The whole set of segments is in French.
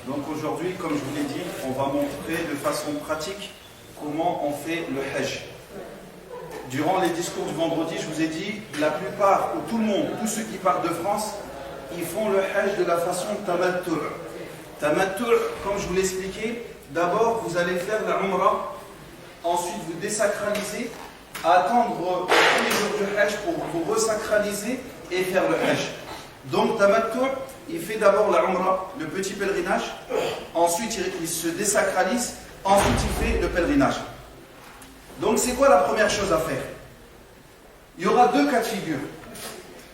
Donc aujourd'hui, comme je vous l'ai dit, on va montrer de façon pratique comment on fait le Hajj. Durant les discours du vendredi, je vous ai dit, la plupart, ou tout le monde, tous ceux qui partent de France, ils font le Hajj de la façon Tamattu'. Tamattu', comme je vous l'ai expliqué, d'abord vous allez faire la Umrah, ensuite vous désacralisez, attendre tous les jours du Hajj pour vous resacraliser et faire le Hajj. Donc Tamattu', il fait d'abord la Umrah, le petit pèlerinage, ensuite il se désacralise, ensuite il fait le pèlerinage. Donc c'est quoi la première chose à faire? Il y aura deux cas de figure.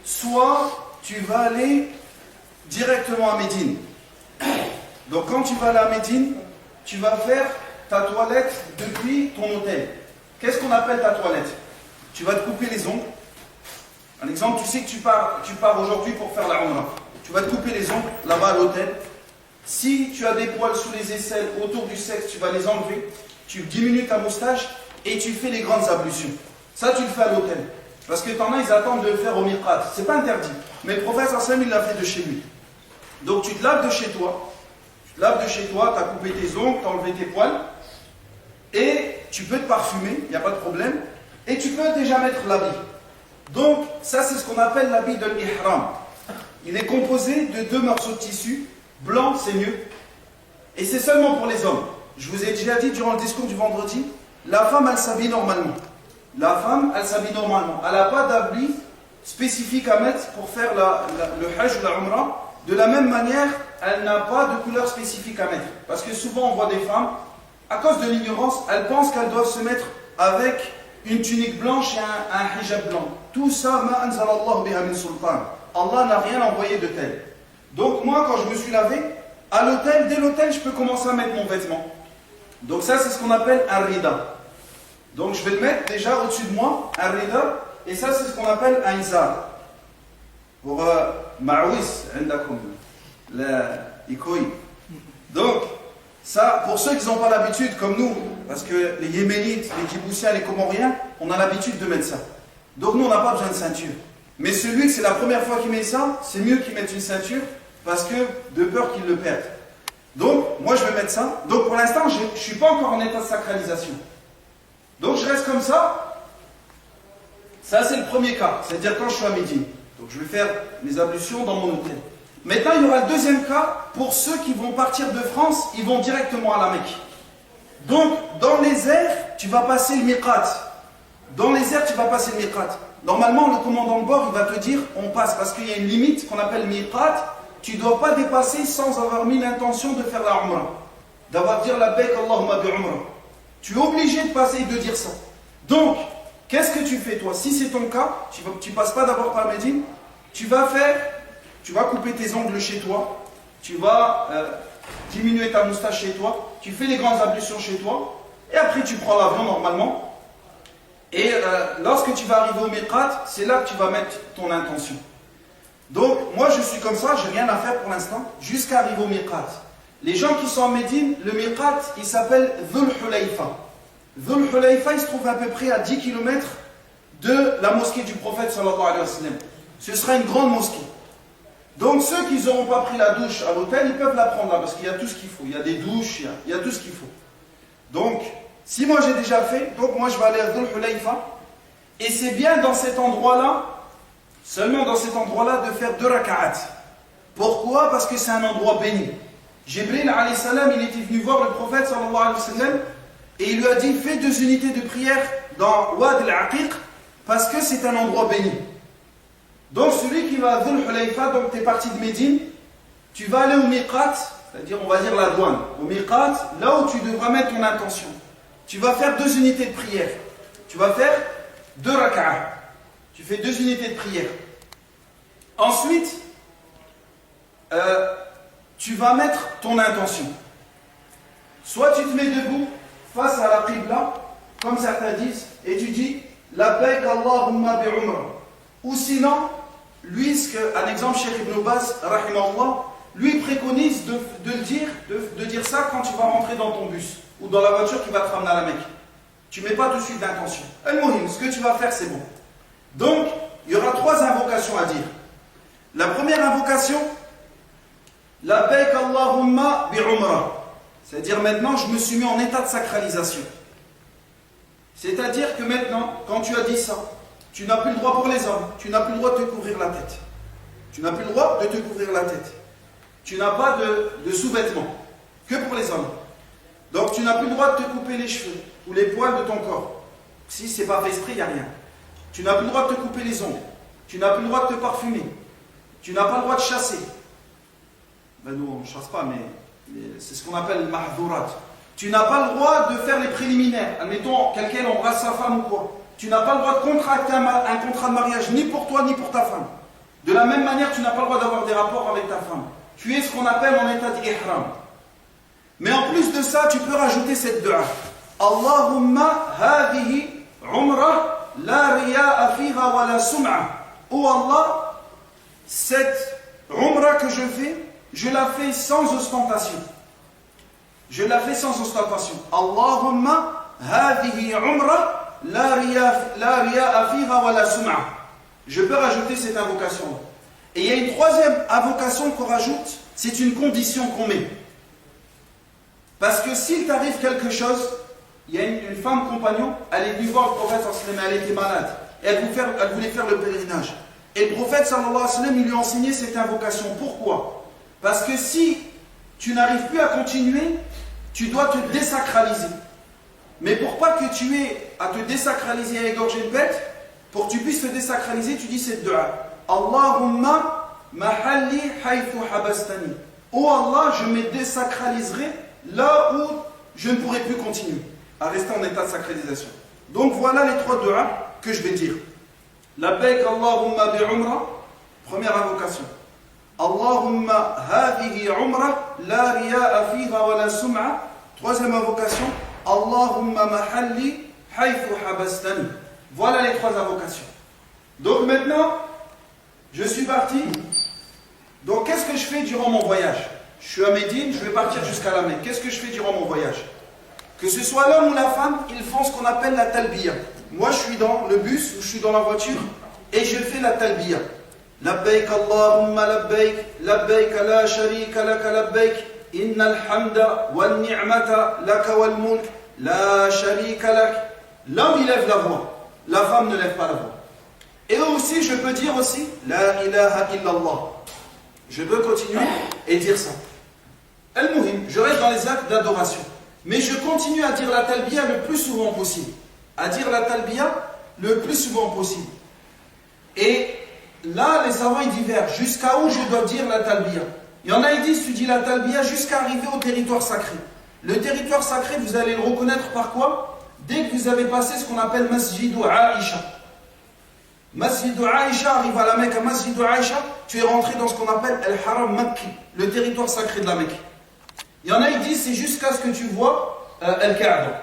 Soit tu vas aller directement à Médine. Donc quand tu vas aller à Médine, tu vas faire ta toilette depuis ton hôtel. Qu'est-ce qu'on appelle ta toilette? Tu vas te couper les ongles. Un exemple, tu sais que tu pars aujourd'hui pour faire la Umrah. Tu vas te couper les ongles là-bas à l'hôtel. Si tu as des poils sous les aisselles, autour du sexe, tu vas les enlever. Tu diminues ta moustache et tu fais les grandes ablutions. Ça, tu le fais à l'hôtel. Parce que t'en as, ils attendent de le faire au miqat. C'est pas interdit. Mais le prophète sallam, il l'a fait de chez lui. Donc tu te laves de chez toi. Tu te laves de chez toi, tu as coupé tes ongles, tu as enlevé tes poils. Et tu peux te parfumer, il n'y a pas de problème. Et tu peux déjà mettre l'habit. Donc, ça, c'est ce qu'on appelle l'habit de l'ihram. Il est composé de deux morceaux de tissu. Blanc, c'est mieux. Et c'est seulement pour les hommes. Je vous ai déjà dit durant le discours du vendredi, la femme, elle s'habille normalement. La femme, elle s'habille normalement. Elle n'a pas d'habit spécifique à mettre pour faire le Hajj ou la Umrah. De la même manière, elle n'a pas de couleur spécifique à mettre. Parce que souvent, on voit des femmes, à cause de l'ignorance, elles pensent qu'elles doivent se mettre avec une tunique blanche et un hijab blanc. Tout ça, ma anzalallahu biha min sultan. Allah n'a rien envoyé de tel. Donc moi, quand je me suis lavé, à l'hôtel, dès l'hôtel, je peux commencer à mettre mon vêtement. Donc ça, c'est ce qu'on appelle un rida. Donc je vais le mettre déjà au-dessus de moi, un rida, et ça, c'est ce qu'on appelle un izar. Pour ma'ouis, indakum, la ikoui. Donc, ça, pour ceux qui n'ont pas l'habitude, comme nous, parce que les Yéménites, les Djiboutiens, les Comoriens, on a l'habitude de mettre ça. Donc nous, on n'a pas besoin de ceinture. Mais celui que c'est la première fois qu'il met ça, c'est mieux qu'il mette une ceinture, parce que de peur qu'il le perde. Donc, moi je vais mettre ça. Donc pour l'instant, je ne suis pas encore en état de sacralisation. Donc je reste comme ça. Ça c'est le premier cas, c'est-à-dire quand je suis à Médine. Donc je vais faire mes ablutions dans mon hôtel. Maintenant, il y aura le deuxième cas, pour ceux qui vont partir de France, ils vont directement à la Mecque. Donc, dans les airs, tu vas passer le miqat. Dans les airs, tu vas passer le miqat. Normalement, le commandant de bord, il va te dire, on passe, parce qu'il y a une limite qu'on appelle miqat. Tu ne dois pas dépasser sans avoir mis l'intention de faire la Umrah. D'avoir dit la baik Allahumma bi Umrah. Tu es obligé de passer et de dire ça. Donc, qu'est-ce que tu fais toi? Si c'est ton cas, tu ne passes pas d'abord par Médine, tu vas couper tes ongles chez toi, tu vas diminuer ta moustache chez toi, tu fais les grandes ablutions chez toi, et après tu prends l'avion normalement. Et lorsque tu vas arriver au miqat, c'est là que tu vas mettre ton intention. Donc, moi je suis comme ça, j'ai rien à faire pour l'instant, jusqu'à arriver au miqat. Les gens qui sont en Médine, le miqat, il s'appelle Dhul Hulayfa. Dhul Hulayfa, il se trouve à peu près à 10 km de la mosquée du prophète sallallahu alayhi wa sallam. Ce sera une grande mosquée. Donc ceux qui n'auront pas pris la douche à l'hôtel, ils peuvent la prendre là, parce qu'il y a tout ce qu'il faut. Il y a des douches, il y a tout ce qu'il faut. Donc, si moi j'ai déjà fait, donc moi je vais aller à Dhul Hulayfa, et c'est bien dans cet endroit-là, seulement dans cet endroit-là, de faire 2 raka'at. Pourquoi? Parce que c'est un endroit béni. Jibril alayhi salam, il était venu voir le prophète sallallahu alayhi wa sallam, et il lui a dit, fais 2 unités de prière dans Wad al-Aqiq, parce que c'est un endroit béni. Donc celui qui va à Dhul Hulayfa, donc tu es parti de Médine, tu vas aller au miqat, c'est-à-dire on va dire la douane, au miqat, là où tu devras mettre ton intention. Tu vas faire 2 unités de prière. Tu vas faire 2 raka'ah. Tu fais 2 unités de prière. Ensuite, tu vas mettre ton intention. Soit tu te mets debout face à la qibla, comme certains disent, et tu dis labbaik Allahumma bi umrah. Ou sinon, lui, un exemple, Cheikh Ibn Baz, rahimahullah, lui préconise de dire ça quand tu vas rentrer dans ton bus ou dans la voiture qui va te ramener à la Mecque. Tu ne mets pas tout de suite d'intention. Al-Muhim, ce que tu vas faire, c'est bon. Donc, il y aura 3 invocations à dire. La première invocation, Labbaik Allahumma bi'umra. C'est-à-dire maintenant, je me suis mis en état de sacralisation. C'est-à-dire que maintenant, quand tu as dit ça, tu n'as plus le droit pour les hommes, tu n'as plus le droit de te couvrir la tête. Tu n'as plus le droit de te couvrir la tête. Tu n'as pas de sous-vêtements, que pour les hommes. Donc tu n'as plus le droit de te couper les cheveux ou les poils de ton corps. Si ce n'est pas fait exprès, il n'y a rien. Tu n'as plus le droit de te couper les ongles. Tu n'as plus le droit de te parfumer. Tu n'as pas le droit de chasser. Ben nous, on ne chasse pas, mais c'est ce qu'on appelle le mahdurat. Tu n'as pas le droit de faire les préliminaires. Admettons, quelqu'un embrasse sa femme ou quoi. Tu n'as pas le droit de contracter un contrat de mariage, ni pour toi, ni pour ta femme. De la même manière, tu n'as pas le droit d'avoir des rapports avec ta femme. Tu es ce qu'on appelle en état d'ihram. Mais en plus de ça, tu peux rajouter cette dua. Allahumma hadihi umrah la riya'a fiha wa la sum'a. Oh Allah, cette umrah que je la fais sans ostentation. Je la fais sans ostentation. Allahumma hadihi umrah la riya'a fiha wa la sum'a. Je peux rajouter cette invocation. Et il y a une troisième invocation qu'on rajoute, c'est une condition qu'on met. Parce que s'il t'arrive quelque chose, il y a une femme compagnon, elle est venue voir le prophète sallallahu alayhi wa sallam, elle était malade. Et elle voulait faire le pèlerinage. Et le prophète sallallahu alayhi wa sallam, il lui a enseigné cette invocation. Pourquoi? Parce que si tu n'arrives plus à continuer, tu dois te désacraliser. Mais pour pas que tu aies à te désacraliser et à égorger une bête, pour que tu puisses te désacraliser, tu dis cette dua. Allahumma mahalli haythu habastani. Oh Allah, je me désacraliserai là où je ne pourrai plus continuer à rester en état de sacralisation. Donc voilà les trois duas que je vais dire. Labbaik Allahumma bi'umra, première invocation. Allahumma hadihi umra la riya'a fiha wa la sum'a. Troisième invocation. Allahumma mahalli haythu habastani. Voilà les trois invocations. Donc maintenant, je suis parti. Donc qu'est-ce que je fais durant mon voyage? Je suis à Médine, je vais partir jusqu'à la Mecque. Qu'est-ce que je fais durant mon voyage? Que ce soit l'homme ou la femme, ils font ce qu'on appelle la talbiya. Moi, je suis dans le bus ou je suis dans la voiture et je fais la talbiya. Labbaik Allahumma labbaik, labbaik la sharika laka labbaik, innal hamda wal ni'mata laka wal mulk, la sharika lak. L'homme, il lève la voix. La femme ne lève pas la voix. Et aussi, je peux dire aussi, la ilaha illallah. Je peux continuer et dire ça. Al-Muhim, je reste dans les actes d'adoration. Mais je continue à dire la talbiya le plus souvent possible. À dire la talbiya le plus souvent possible. Et là, les savants ils divergent. Jusqu'à où je dois dire la talbiya? Il y en a qui disent, tu dis la talbiya jusqu'à arriver au territoire sacré. Le territoire sacré, vous allez le reconnaître par quoi? Dès que vous avez passé ce qu'on appelle Masjidou Aïcha. Masjidou Aïcha arrive à la Mecque. À Masjidou Aïcha, tu es rentré dans ce qu'on appelle Al-Haram Makki, le territoire sacré de la Mecque. Il y en a qui disent c'est jusqu'à ce que tu vois Al-Kaaba.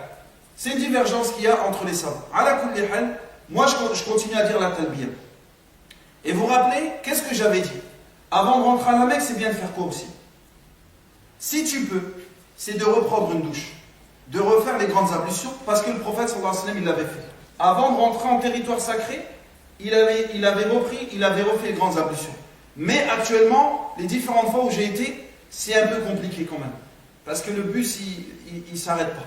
C'est une divergence qu'il y a entre les savants. Ala kulli hal, moi je continue à dire la talbiya. Et vous vous rappelez, qu'est-ce que j'avais dit? Avant de rentrer à la Mecque, c'est bien de faire quoi aussi? Si tu peux, c'est de reprendre une douche. De refaire les grandes ablutions, parce que le prophète sallallahu alayhi wa sallam il l'avait fait. Avant de rentrer en territoire sacré, il avait refait les grandes ablutions. Mais actuellement, les différentes fois où j'ai été, c'est un peu compliqué quand même. Parce que le bus, il ne s'arrête pas.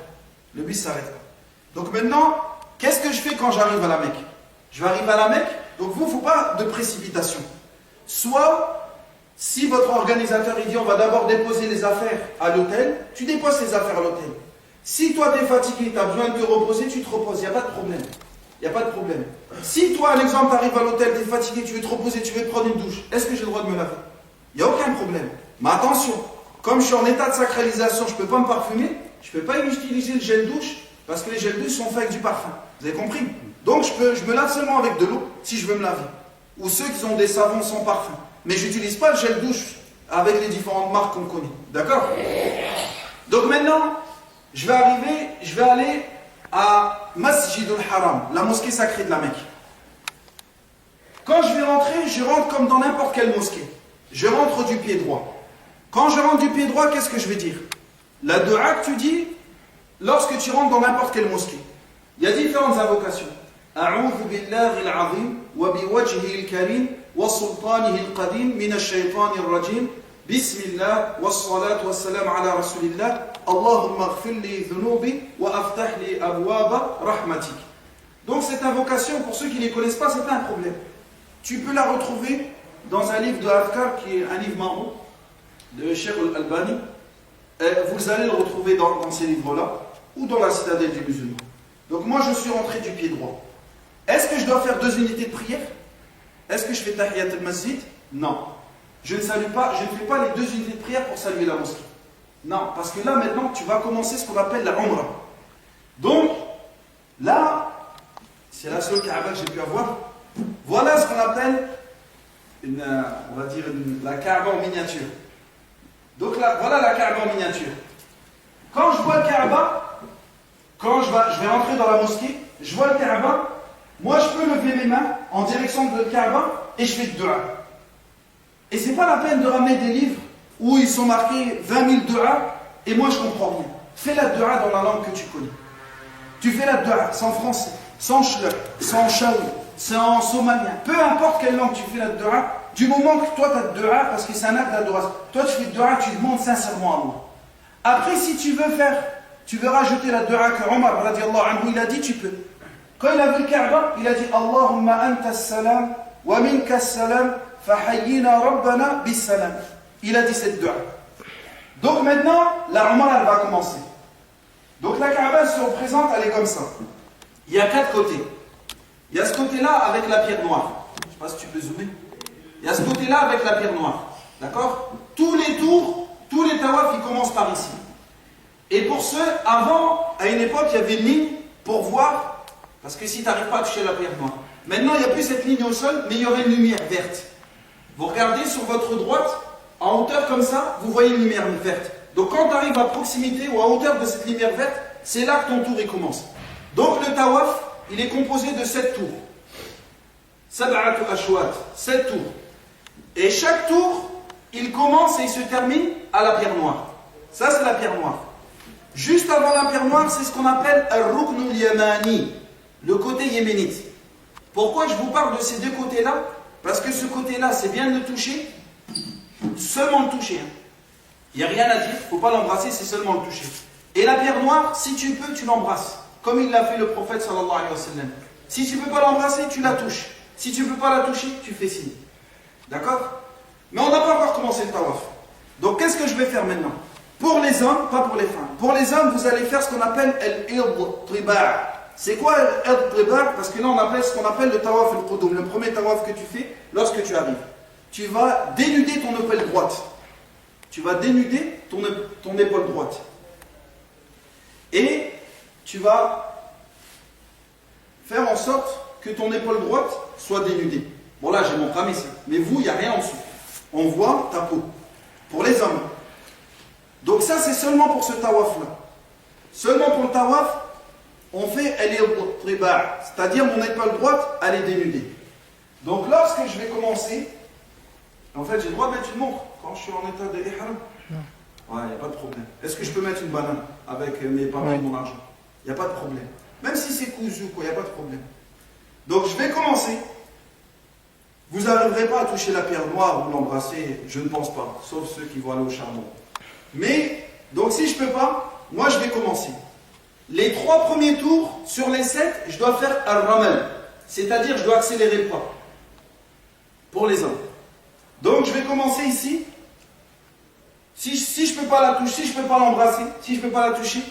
Le bus ne s'arrête pas. Donc maintenant, qu'est-ce que je fais quand j'arrive à la Mecque? Je vais arriver à la Mecque, donc vous, il ne faut pas de précipitation. Soit, si votre organisateur il dit on va d'abord déposer les affaires à l'hôtel, tu déposes les affaires à l'hôtel. Si toi tu es fatigué, tu as besoin de te reposer, tu te reposes, il n'y a pas de problème. Il n'y a pas de problème. Si toi, à l'exemple, tu arrives à l'hôtel, tu es fatigué, tu veux te reposer, tu veux prendre une douche, est-ce que j'ai le droit de me laver? Il n'y a aucun problème. Mais attention, comme je suis en état de sacralisation, je ne peux pas me parfumer, je ne peux pas utiliser le gel douche, parce que les gels douche sont faits avec du parfum. Vous avez compris? Donc je me lave seulement avec de l'eau, si je veux me laver. Ou ceux qui ont des savons sans parfum. Mais je n'utilise pas le gel douche avec les différentes marques qu'on connaît. D'accord? Donc maintenant, je vais aller à Masjid al-Haram, la mosquée sacrée de la Mecque. Quand je vais rentrer, je rentre comme dans n'importe quelle mosquée. Je rentre du pied droit. Quand je rentre du pied droit, qu'est-ce que je vais dire? La dua que tu dis lorsque tu rentres dans n'importe quelle mosquée. Il y a différentes invocations. A'udhu billahi al-azim wa biwajhihi al-karim wa sultanihi al-qadim min ash-shaytani ar-rajim Bismillah, wassalatu wassalam ala rasulillah, Allahumma ghfir li dhunubi wa aftah li abwaba rahmatik. Donc cette invocation, pour ceux qui ne les connaissent pas, c'est pas un problème. Tu peux la retrouver dans un livre de Adhkar qui est un livre marron de Cheikh Al-Albani. Vous allez le retrouver dans ces livres-là ou dans la citadelle des musulmans. Donc moi je suis rentré du pied droit. Est-ce que je dois faire 2 unités de prière? Est-ce que je fais Tahiyat al-Masjid? Non. Je ne fais pas les 2 unités de prière pour saluer la mosquée. Non, parce que là maintenant tu vas commencer ce qu'on appelle la Umrah. Donc là, c'est la seule Kaaba que j'ai pu avoir. Voilà ce qu'on appelle la Kaaba en miniature. Donc là, voilà la Kaaba en miniature. Quand je vois le Kaaba, quand je vais rentrer dans la mosquée, je vois le Kaaba, moi je peux lever mes mains en direction de Kaaba et je fais de dua. Et c'est pas la peine de ramener des livres où ils sont marqués 20 000 dua et moi je comprends rien. Fais la dua dans la langue que tu connais. Tu fais la dua sans français, sans chleur, sans chaoui, sans somalien, peu importe quelle langue tu fais la dua, du moment que toi tu as de dua, parce que c'est un acte d'adoration, toi tu fais de dua, tu demandes sincèrement à moi. Après si tu veux rajouter la dua que Omar radiallahu anhu il a dit, tu peux. Quand il a vu le Kaaba, il a dit Allahumma anta salam wa minka salam fahayyina rabbana bis salam. Il a dit cette dua. Donc maintenant, la Umrah elle va commencer. Donc la Kaaba se représente, elle est comme ça. Il y a 4 côtés. Il y a ce côté-là avec la pierre noire. Je ne sais pas si tu peux zoomer. Il y a ce côté-là avec la pierre noire. D'accord? Tous les tours, tous les tawaf, ils commencent par ici. Et pour ceux, avant, à une époque, il y avait une ligne pour voir, parce que si tu n'arrives pas à toucher la pierre noire. Maintenant, il n'y a plus cette ligne au sol, mais il y aurait une lumière verte. Vous regardez sur votre droite, en hauteur comme ça, vous voyez une lumière verte. Donc quand tu arrives à proximité ou à hauteur de cette lumière verte, c'est là que ton tour il commence. Donc le tawaf, il est composé de 7 tours. Sab'atu ashwat, 7 tours. Et chaque tour, il commence et il se termine à la pierre noire. Ça c'est la pierre noire. Juste avant la pierre noire, c'est ce qu'on appelle al-rukn al-yamani, le côté yéménite. Pourquoi je vous parle de ces 2 côtés-là? Parce que ce côté-là, c'est bien de le toucher, seulement le toucher. Il n'y a rien à dire, il ne faut pas l'embrasser, c'est seulement le toucher. Et la pierre noire, si tu peux, tu l'embrasses. Comme il l'a fait le prophète sallallahu alayhi wa sallam. Si tu ne peux pas l'embrasser, tu la touches. Si tu ne peux pas la toucher, tu fais signe. D'accord? Mais on n'a pas encore commencé le tawaf. Donc qu'est-ce que je vais faire maintenant? Pour les hommes, pas pour les femmes. Pour les hommes, vous allez faire ce qu'on appelle al-idtriba'. C'est quoi al-idtriba'? Parce que là, on appelle ce qu'on appelle le tawaf al-qudum. Le premier tawaf que tu fais lorsque tu arrives. Tu vas dénuder ton épaule droite. Tu vas dénuder ton épaule droite. Et tu vas faire en sorte que ton épaule droite soit dénudée. Bon là j'ai mon crâne ici, mais vous, il n'y a rien en dessous. On voit ta peau. Pour les hommes. Donc ça c'est seulement pour ce tawaf là. Seulement pour le tawaf, on fait al-idtriba', c'est-à-dire mon épaule droite, elle est dénudée. Donc lorsque je vais commencer, en fait j'ai le droit de mettre une montre quand je suis en état de ihram. Ouais, il n'y a pas de problème. Est-ce que je peux mettre une banane avec mes papiers et mon argent? Il n'y a pas de problème. Même si c'est cousu, il n'y a pas de problème. Donc je vais commencer. Vous n'arriverez pas à toucher la pierre noire ou l'embrasser, je ne pense pas, sauf ceux qui vont aller au charbon. Mais, donc si je ne peux pas, moi je vais commencer. Les 3 premiers tours, sur les 7, je dois faire al-ramal. C'est-à-dire je dois accélérer le pas. Pour les hommes. Donc je vais commencer ici. Si je ne peux pas la toucher, si je ne peux pas l'embrasser, si je ne peux pas la toucher,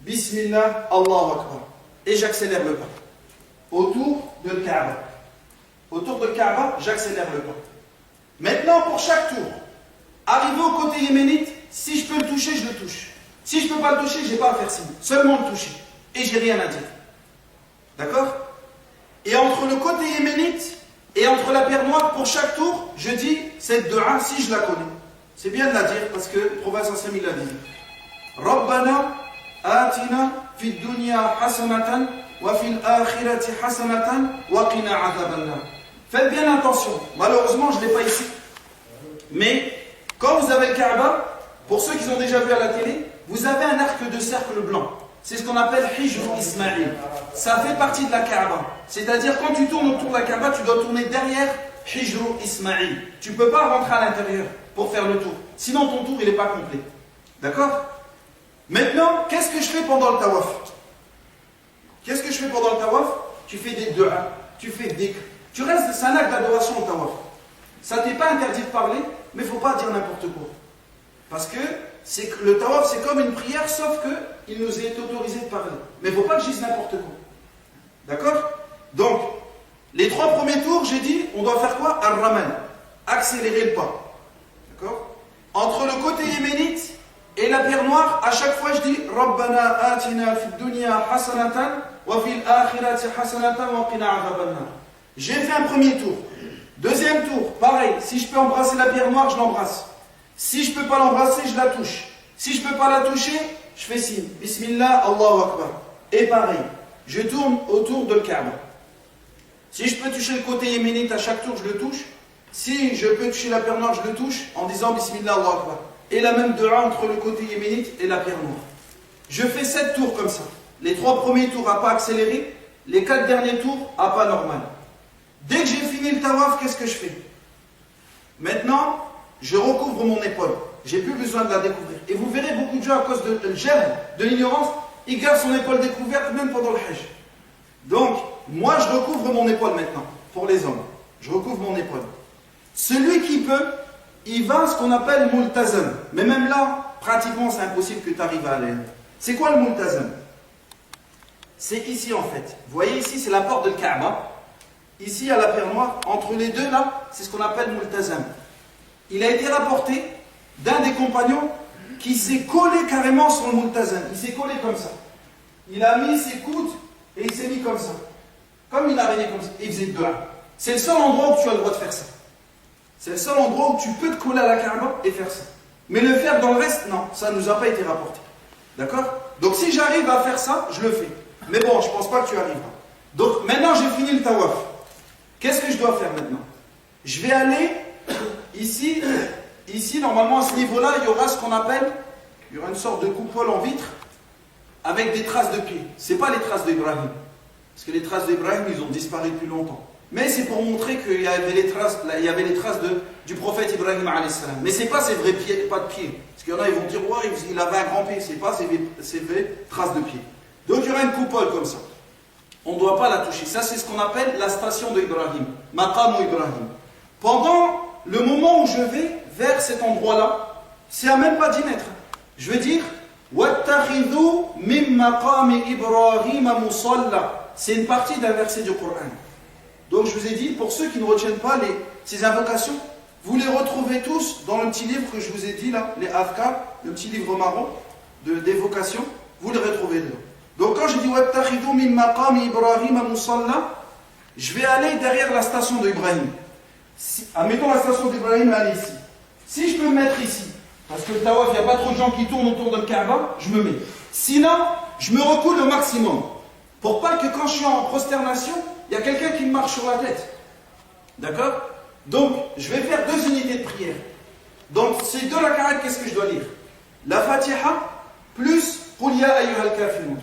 Bismillah, Allahu Akbar. Et j'accélère le pas. Autour de Kaaba. Autour de Kaaba, j'accélère le pas. Maintenant, pour chaque tour, arrivé au côté yéménite, si je peux le toucher, je le touche. Si je ne peux pas le toucher, je n'ai pas à faire signe. Seulement le toucher. Et j'ai rien à dire. D'accord? Et entre le côté yéménite et entre la pierre noire, pour chaque tour, je dis cette dua si je la connais. C'est bien de la dire parce que le prophète sallallahu alayhi wa sallam il a dit Rabbana atina fid dunya hasanatan wa fil akhirati hasanatan wa qina adhaban nar. Faites bien attention. Malheureusement, je ne l'ai pas ici. Mais quand vous avez le Kaaba, pour ceux qui ont déjà vu à la télé, vous avez un arc de cercle blanc. C'est ce qu'on appelle Hijr Ismaïl. Ça fait partie de la Kaaba. C'est-à-dire quand tu tournes autour de la Kaaba, tu dois tourner derrière Hijr Ismaïl. Tu ne peux pas rentrer à l'intérieur. pour faire le tour. Sinon, ton tour, il n'est pas complet. D'accord? Maintenant, qu'est-ce que je fais pendant le tawaf? Qu'est-ce que je fais pendant le tawaf? Tu fais des du'a, tu fais des... Tu restes, c'est un acte d'adoration au tawaf. Ça t'est pas interdit de parler, mais il ne faut pas dire n'importe quoi. Parce que le tawaf, c'est comme une prière, sauf qu'il nous est autorisé de parler. Mais il ne faut pas que je dise n'importe quoi. D'accord? Donc, les 3 premiers tours, j'ai dit, on doit faire quoi? Ar-Raman. Accélérer le pas. D'accord? Entre le côté yéménite et la pierre noire, à chaque fois je dis Rabbana atina fid dunya hasanatan wa fil akhirati hasanatan wa qina adhaban nar. J'ai fait un premier tour. Deuxième tour, pareil. Si je peux embrasser la pierre noire, je l'embrasse. Si je ne peux pas l'embrasser, je la touche. Si je ne peux pas la toucher, je fais signe. Bismillah, Allahu Akbar. Et pareil, je tourne autour de Kaaba. Si je peux toucher le côté yéménite à chaque tour, je le touche. Si je peux toucher la pierre noire, je le touche en disant Bismillah, Allahu Akbar. Et la même dua entre le côté yéménite et la pierre noire. Je fais 7 tours comme ça. Les 3 premiers tours à pas accéléré, les 4 derniers tours à pas normal. Dès que j'ai fini le tawaf, qu'est-ce que je fais? Maintenant, je recouvre mon épaule. J'ai plus besoin de la découvrir. Et vous verrez beaucoup de gens, à cause de l'ignorance, ils gardent son épaule découverte même pendant le hajj. Donc, moi je recouvre mon épaule maintenant, pour les hommes. Je recouvre mon épaule. Celui qui peut, il va à ce qu'on appelle multazam. Mais même là, pratiquement c'est impossible que tu arrives à aller. C'est quoi le multazam? C'est ici en fait. Vous voyez ici, c'est la porte de Kaaba. Ici, il y a la pierre noire. Entre les deux là, c'est ce qu'on appelle multazam. Il a été rapporté d'un des compagnons qui s'est collé carrément sur le multazam. Il s'est collé comme ça. Il a mis ses coudes et il s'est mis comme ça. Comme il a régné comme ça. Il faisait deux. C'est le seul endroit où tu as le droit de faire ça. C'est le seul endroit où tu peux te coller à la Kaaba et faire ça. Mais le faire dans le reste, non, ça ne nous a pas été rapporté. D'accord? Donc si j'arrive à faire ça, je le fais. Mais bon, je ne pense pas que tu arriveras. Donc maintenant j'ai fini le tawaf. Qu'est-ce que je dois faire maintenant? Je vais aller ici, normalement à ce niveau-là, il y aura ce qu'on appelle, il y aura une sorte de coupole en vitre avec des traces de pieds. Ce n'est pas les traces d'Ibrahim. Parce que les traces d'Ibrahim, ils ont disparu depuis longtemps. Mais c'est pour montrer qu'il y avait les traces, du prophète Ibrahim alayhi salam. Mais ce n'est pas ses vrais pieds, pas de pieds. Parce qu'il y en a, ils vont dire, ouais, il avait un grand pied. Ce n'est pas ses vraies traces de pieds. Donc il y aura une coupole comme ça. On ne doit pas la toucher. Ça, c'est ce qu'on appelle la station d'Ibrahim. Maqam ou Ibrahim. Pendant le moment où je vais vers cet endroit-là, c'est à même pas 10 mètres. Je veux dire, وَاتَّخِذُوا مِن مَقَامِ إِبْرَاهِيمَ مُصَلَّى. C'est une partie d'un verset du Coran. Donc je vous ai dit, pour ceux qui ne retiennent pas ces invocations, vous les retrouvez tous dans le petit livre que je vous ai dit là, les Afkar, le petit livre marron d'évocation, vous les retrouvez dedans. Donc quand je dis وَاتَّخِذُوا مِن مَقَامِ إِبْرَاهِيمَ مُصَلَّى, je vais aller derrière la station d'Ibrahim. Admettons la station d'Ibrahim, elle est ici. Si je peux me mettre ici, parce que le tawaf, il n'y a pas trop de gens qui tournent autour de Kaaba, je me mets. Sinon, je me recoule au maximum. Pour pas que quand je suis en prosternation, il y a quelqu'un qui me marche sur la tête. D'accord? Donc, je vais faire 2 unités de prière. Donc, ces 2 raka'at, qu'est-ce que je dois lire? La Fatiha plus Qul ya ayyuhal kafirun.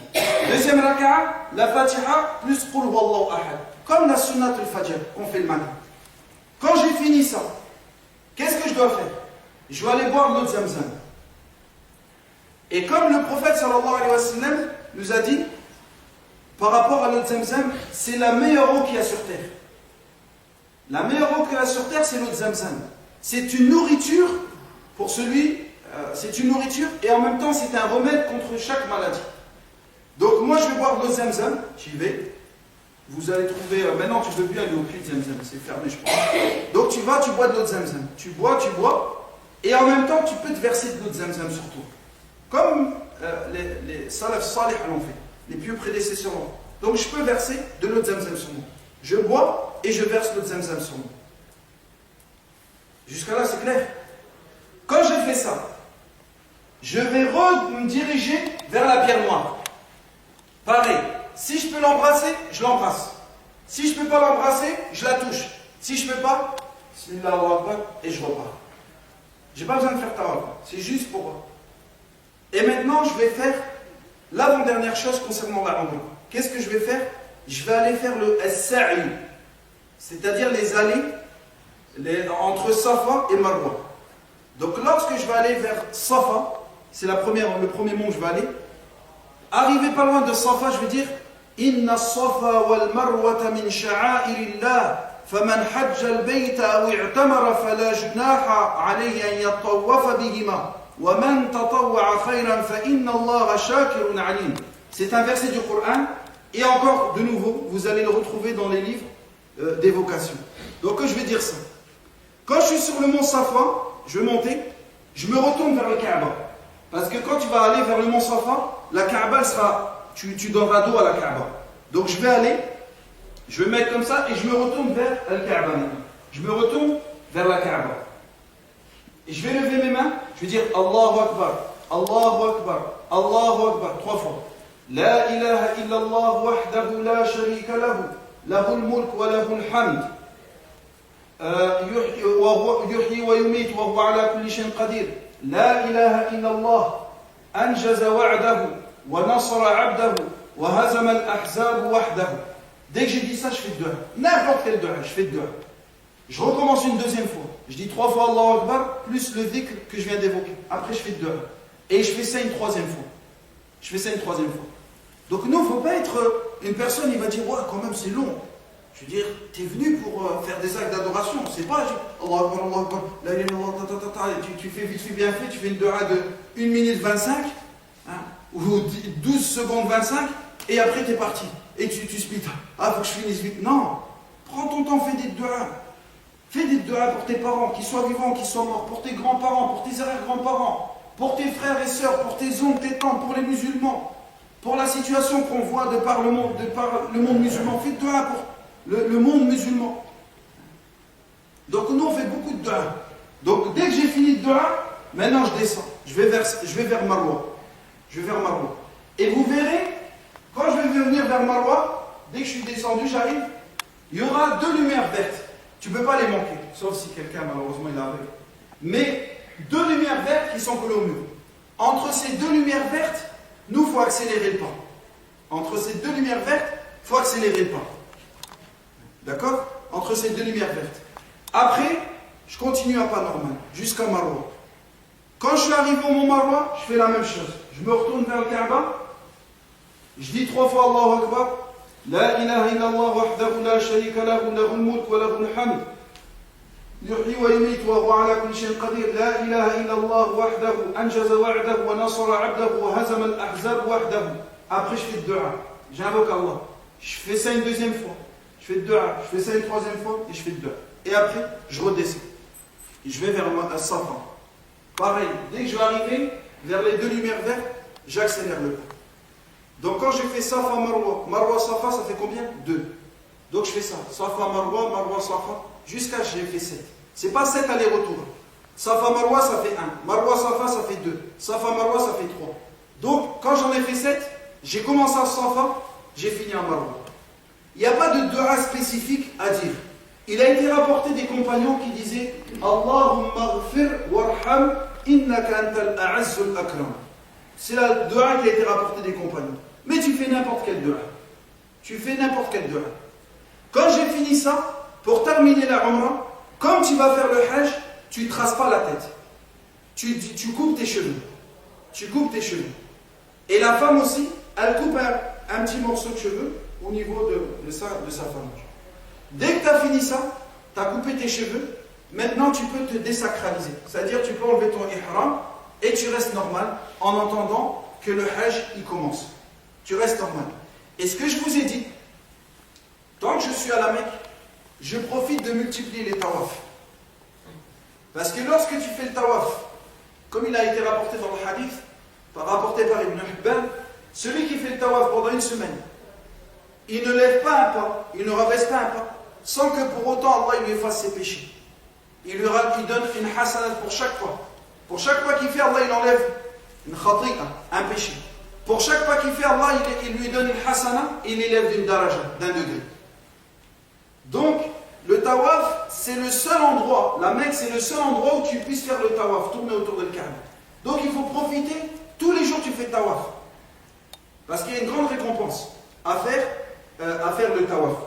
Deuxième raka'a, la Fatiha plus Qul huwallahu ahad. Comme la sunnat al-fajr qu'on fait le matin. Quand j'ai fini ça, qu'est-ce que je dois faire? Je vais aller boire l'eau de Zamzam. Et comme le prophète sallallahu alayhi wa sallam nous a dit, par rapport à l'eau de Zamzam, c'est la meilleure eau qu'il y a sur terre. La meilleure eau qu'il y a sur terre, c'est l'eau de Zamzam. C'est une nourriture pour c'est une nourriture et en même temps c'est un remède contre chaque maladie. Donc moi je vais boire de l'eau de Zamzam, j'y vais. Vous allez trouver, maintenant tu ne peux plus aller au puits de Zamzam, c'est fermé je pense. Donc tu vas, tu bois de l'eau de Zamzam. Tu bois, et en même temps tu peux te verser de l'eau de Zamzam sur toi. Comme les salaf salih l'ont fait, les pieux prédécesseurs l'ont fait. Donc je peux verser de l'eau de Zamzam sur moi. Je bois et je verse l'eau de Zamzam sur moi. Jusqu'à là c'est clair. Quand j'ai fait ça, je vais me diriger vers la pierre noire. Pareil. Si je peux l'embrasser, je l'embrasse. Si je ne peux pas l'embrasser, je la touche. Si je ne peux pas, bismillah Allahu Akbar, et je repars. Je n'ai pas besoin de faire tawaf. C'est juste pour moi. Et maintenant, je vais faire l'avant-dernière chose concernant la umrah. Qu'est-ce que je vais faire? Je vais aller faire le as-sa'i, c'est-à-dire les allées entre Safa et Marwa. Donc lorsque je vais aller vers Safa, c'est le premier mont où je vais aller, arrivé pas loin de Safa, je vais dire Inna Safa wal Marwata min sha'airillah. فمن حج البيت أو اعتمر فلا جناح عليه أن يطوف بهما ومن تطوع خيرا فإن الله شاكر عليم. C'est un verset du Coran et encore de nouveau vous allez le retrouver dans les livres d'évocation. Donc je vais dire ça. Quand je suis sur le mont Safa, je vais monter, je me retourne vers le Kaaba. Parce que quand tu vas aller vers le mont Safa, la Kaaba sera, tu donneras dos à la Kaaba. Donc je vais aller, je vais mettre comme ça et je me retourne vers le Kaaba. Je me retourne vers la Kaaba. Et je vais lever mes mains, je vais dire Allahu Akbar, Allahu Akbar, Allahu Akbar, 3 fois. La ilaha illallah wahdahu la sharika lahu, lahul mulk wa lahul hamd. يحيي ويميت وهو على كل شيء قدير لا إله إلا الله أنجز وعده ونصر عبده وهزم الأحزاب وحده. Dès que j'ai dit ça, je fais le dua. N'importe quel dua, je fais le dua. Je recommence une deuxième fois. Je dis 3 fois Allahu Akbar, plus le dhikr que je viens d'évoquer. Après, je fais le dua. Et je fais ça une 3e fois. Je fais ça une 3e fois. Donc nous, il ne faut pas être une personne, il va dire, ouais, quand même, c'est long. Je veux dire, tu es venu pour faire des actes d'adoration. C'est pas, Allah Akbar, Allah Akbar, la ilaha illallah, tu fais vite fait bien fait, tu fais une dua de 1 minute 25, hein, ou 12 secondes 25, et après tu es parti. Et tu splits. Ah, faut que je finisse vite. Non, prends ton temps, fais des duas. Fais des duas pour tes parents, qu'ils soient vivants, qu'ils soient morts, pour tes grands-parents, pour tes arrière-grands-parents, pour tes frères et sœurs, pour tes oncles, tes tantes, pour les musulmans, pour la situation qu'on voit de par le monde musulman. Fais des duas pour le monde musulman. Donc nous on fait beaucoup de dua. Donc dès que j'ai fini de dua, maintenant je descends. Je vais vers Marwa. Je vais vers Marwa. Et vous verrez, quand je vais venir vers Marwa, dès que je suis descendu, j'arrive, il y aura 2 lumières vertes. Tu ne peux pas les manquer, sauf si quelqu'un malheureusement il arrive. Mais 2 lumières vertes qui sont collées au mur. Entre ces 2 lumières vertes, nous il faut accélérer le pas. Entre ces 2 lumières vertes, il faut accélérer le pas. D'accord? Entre ces 2 lumières vertes. Après, je continue à pas normal, jusqu'à Marwa. Quand je suis arrivé au mont Marwa, je fais la même chose. Je me retourne vers le Kaaba, je dis 3 fois Allahu Akbar, La ilaha illallah wahdahu la sharika lahu, lahul mulk wa lahul hamd. يحيي ويميت وهو على كل شيء قدير لا إله إلا الله وحده أنجز وعده ونصر عبده وهزم الأحزاب وحده. Après je fais le dua, j'invoque Allah. Je fais ça une 2e fois. Je fais le dua, je fais ça une 3e fois et je fais le dua. Et après, je redescends. Et je vais vers Safa. Pareil, dès que je vais arriver vers les 2 lumières vertes, j'accélère le pas. Donc quand je fais Safa, Marwa, Marwa, Safa, ça fait combien? 2. Donc je fais ça. Safa, Marwa, Marwa, Safa, jusqu'à ce que j'ai fait 7. C'est pas 7 allers-retours. Safa, Marwa, ça fait 1. Marwa, Safa, ça fait 2. Safa, Marwa, ça fait 3. Donc quand j'en ai fait 7, j'ai commencé à Safa, j'ai fini à Marwa. Il n'y a pas de dua spécifique à dire. Il a été rapporté des compagnons qui disaient Allahumma ghfir warham innaka antal a'azzul akram. C'est la dua qui a été rapportée des compagnons. Mais tu fais n'importe quelle dua. Tu fais n'importe quelle dua. Quand j'ai fini ça, pour terminer la Umrah, comme tu vas faire le Hajj, tu ne traces pas la tête. Tu coupes tes cheveux. Tu coupes tes cheveux. Et la femme aussi, elle coupe un petit morceau de cheveux au niveau de sa phalange. Dès que tu as fini ça, tu as coupé tes cheveux, maintenant tu peux te désacraliser. C'est-à-dire tu peux enlever ton ihram et tu restes normal en entendant que le Hajj il commence. Tu restes normal. Et ce que je vous ai dit, tant que je suis à la Mecque, je profite de multiplier les tawafs. Parce que lorsque tu fais le tawaf, comme il a été rapporté dans le hadith, rapporté par Ibn Hibban, celui qui fait le tawaf pendant une semaine, il ne lève pas un pas, il ne rabaisse pas un pas, sans que pour autant Allah lui efface ses péchés. Il donne une hasanat pour chaque pas. Pour chaque pas qu'il fait, Allah il enlève une khati'a, un péché. Pour chaque pas qu'il fait, Allah il lui donne une hasana et il élève d'une daraja, d'un degré. Donc, le tawaf, c'est le seul endroit, la Mecque, c'est le seul endroit où tu puisses faire le tawaf, tourner autour de Kaaba. Donc, il faut profiter, tous les jours tu fais tawaf. Parce qu'il y a une grande récompense à faire le tawaf.